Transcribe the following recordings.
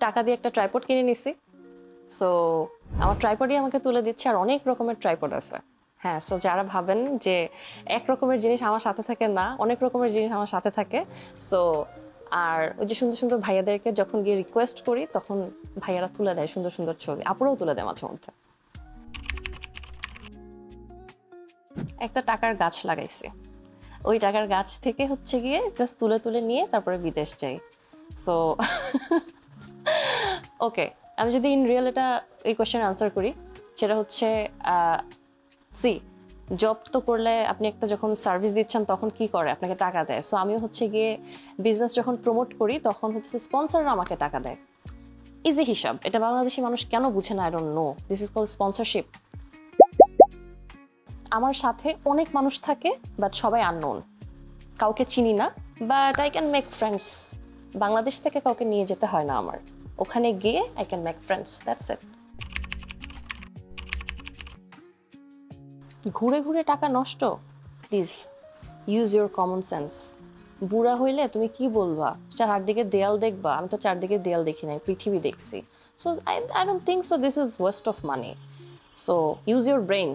টাকা দিয়ে একটা ট্রাইপড কিনে নিছি। সো আমার ট্রাইপডই আমাকে তুলে দিচ্ছে, আর অনেক রকমের ট্রাইপড আছে। হ্যাঁ, সো যারা ভাবেন যে এক রকমের জিনিস আমার সাথে থাকে, না, অনেক রকমের জিনিস আমার সাথে থাকে। সো আর ওই যে সুন্দর সুন্দর ভাইয়াদেরকে যখন গিয়ে রিকোয়েস্ট করি, তখন ভাইয়ারা তুলে দেয় সুন্দর সুন্দর ছবি, আপুরাও তুলে দেয় মাঝে মধ্যে। একটা টাকার গাছ লাগাইছি, ওই টাকার গাছ থেকে হচ্ছে গিয়ে জাস্ট তুলে তুলে নিয়ে তারপরে বিদেশ যাই। সো ওকে, আমি যদি ইন রিয়েল এটা এই কোয়েশ্চেন আনসার করি, সেটা হচ্ছে সি জব তো করলে আপনি একটা যখন সার্ভিস দিচ্ছেন তখন কি করে, আপনাকে টাকা দেয়। সো আমিও হচ্ছে গিয়ে বিজনেস যখন প্রমোট করি তখন হচ্ছে স্পন্সররা আমাকে টাকা দেয়। ইজি হিসাব, এটা বাংলাদেশি মানুষ কেন বুঝে না, I don't know. This is called sponsorship. আমার সাথে অনেক মানুষ থাকে, বাট সবাই আননোন, কাউকে চিনি না, but I can make friends. Bangladesh থেকে কাউকে নিয়ে যেতে হয় না আমার, ওখানে গিয়ে I can make friends, that's it. ঘুরে ঘুরে টাকা নষ্ট, please use your common sense. বুড়া হইলে তুমি কি বলবা, চারদিকে দেয়াল দেখবা? আমি তো চারদিকে দেয়াল দেখি নাই, পৃথিবী দেখছি। So I don't think so this is West of money. So use your brain,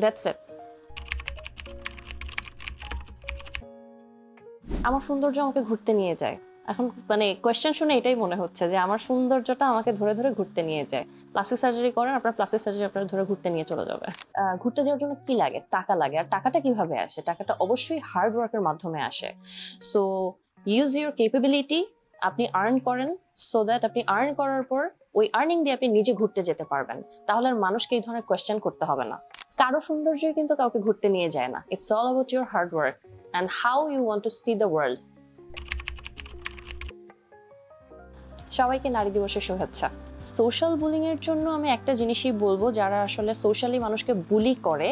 that's it. আমার সৌন্দর্য আমাকে ঘুরতে নিয়ে যায়। এখন মানে কোয়েশ্চেন শুনে এটাই মনে হচ্ছে যে আমার সৌন্দর্যটা আমাকে ধরে ধরে ঘুরতে নিয়ে যায়। প্লাস্টিক সার্জারি করেন, আপনার প্লাস্টিক সার্জারি আপনার ধরে ঘুরতে নিয়ে চলে যাবে। ঘুরতে যাওয়ার জন্য কি লাগে? টাকা লাগে। আর টাকাটা কিভাবে আসে? টাকাটা অবশ্যই হার্ড ওয়ার্কের মাধ্যমে আসে। সো ইউজ ইউর ক্যাপাবিলিটি, আপনি আর্ন করেন, সো দ্যাট আপনি আর্ন করার পর ওই আর্নিং দিয়ে আপনি নিজে ঘুরতে যেতে পারবেন। তাহলে আর মানুষকে এই ধরনের কোয়েশ্চেন করতে হবে না। কারো সৌন্দর্যই কিন্তু কাউকে ঘুরতে নিয়ে যায় না। It's all about your hard work and how you want to see the world. সবাইকে নারী দিবসের শুভেচ্ছা। সোশ্যাল বুলিং এর জন্য আমি একটা জিনিসই বলবো, যারা আসলে সোশ্যালি মানুষকে বুলি করে,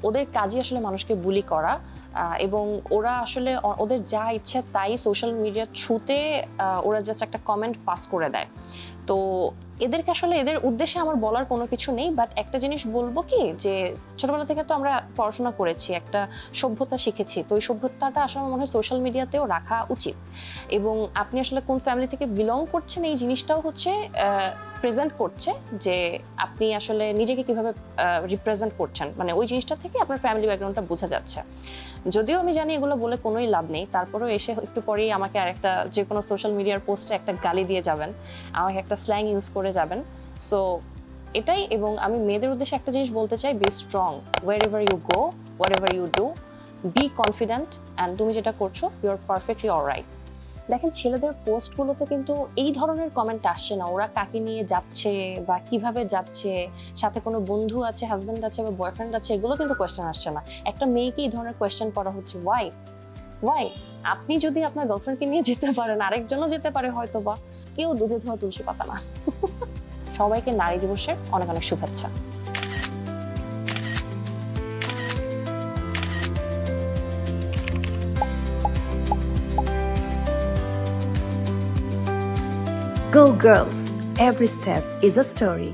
ওদের কাজই আসলে মানুষকে বুলি করা, এবং ওরা আসলে ওদের যা ইচ্ছে তাই সোশ্যাল মিডিয়ার থ্রুতে ওরা জাস্ট একটা কমেন্ট পাস করে দেয়। তো এদেরকে আসলে এদের উদ্দেশ্যে আমার বলার কোনো কিছু নেই, বাট একটা জিনিস বলবো কি, যে ছোটবেলা থেকে তো আমরা পড়াশোনা করেছি, একটা সভ্যতা শিখেছি, তো ওই সভ্যতাটা আসলে আমার মনে হয় সোশ্যাল মিডিয়াতেও রাখা উচিত। এবং আপনি আসলে কোন ফ্যামিলি থেকে বিলং করছেন এই জিনিসটাও হচ্ছে প্রেজেন্ট করছে, যে আপনি আসলে নিজেকে কিভাবে রিপ্রেজেন্ট করছেন, মানে ওই জিনিসটা থেকে আপনার ফ্যামিলি ব্যাকগ্রাউন্ডটা বোঝা যাচ্ছে। যদিও আমি জানি এগুলো বলে কোনোই লাভ নেই, তারপরেও এসে একটু পরেই আমাকে আরেকটা যে কোনো সোশ্যাল মিডিয়ার পোস্টে একটা গালি দিয়ে যাবেন, আমাকে একটা স্ল্যাং ইউজ করে যাবেন। সো এটাই। এবং আমি মেয়েদের উদ্দেশ্যে একটা জিনিস বলতে চাই, be strong wherever you go, whatever you do, be confident, and তুমি যেটা করছো ইউ আর পারফেক্টলি অলরাইট। দেখেন, ছেলেদের পোস্টগুলোতে কিন্তু এই ধরনের কমেন্ট আসছে না, ওরা কাকে নিয়ে যাচ্ছে বা কিভাবে যাচ্ছে, সাথে কোনো বন্ধু আছে, হাজব্যান্ড আছে বা বয়ফ্রেন্ড আছে, এগুলো কিন্তু কোয়েশ্চেন আসছে না। একটা মেয়েকে এই ধরনের কোয়েশ্চেন করা হচ্ছে, ওয়াই? আপনি যদি আপনার গার্লফ্রেন্ডকে নিয়ে যেতে পারেন, আরেকজনও যেতে পারে হয়তো বা, কেউ দুধে ধোয়া তুলসী পাতা না। সবাইকে নারী দিবসের অনেক অনেক শুভেচ্ছা। Go girls! Every step is a story.